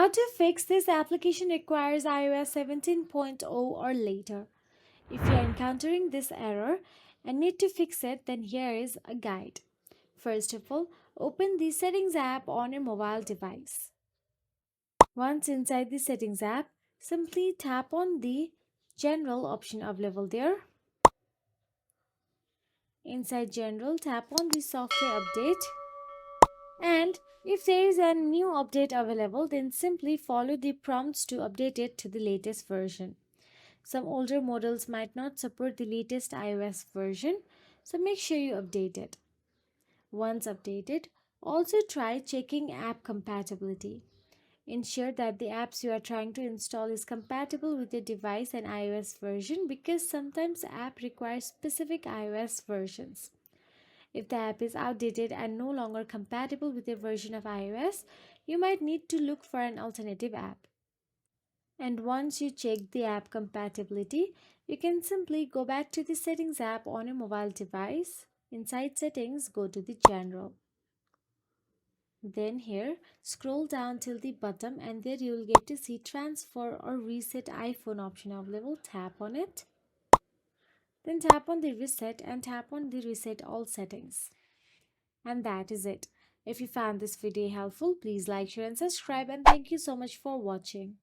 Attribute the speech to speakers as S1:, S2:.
S1: How to fix this application requires iOS 17.0 or later. If you are encountering this error and need to fix it, then here is a guide. First of all, open the Settings app on your mobile device. Once inside the Settings app, simply tap on the General option available there. Inside General, tap on the Software Update. And if there is a new update available, then simply follow the prompts to update it to the latest version. Some older models might not support the latest iOS version, so make sure you update it. Once updated, also try checking app compatibility. Ensure that the apps you are trying to install is compatible with your device and iOS version, because sometimes the app requires specific iOS versions. If the app is outdated and no longer compatible with your version of iOS, you might need to look for an alternative app. And once you check the app compatibility, you can simply go back to the Settings app on your mobile device. Inside Settings, go to the General. Then here, scroll down till the bottom and there you will get to see Transfer or Reset iPhone option available. Tap on it. Then tap on the Reset and tap on the Reset All Settings. And that is it. If you found this video helpful, please like, share and subscribe, and thank you so much for watching.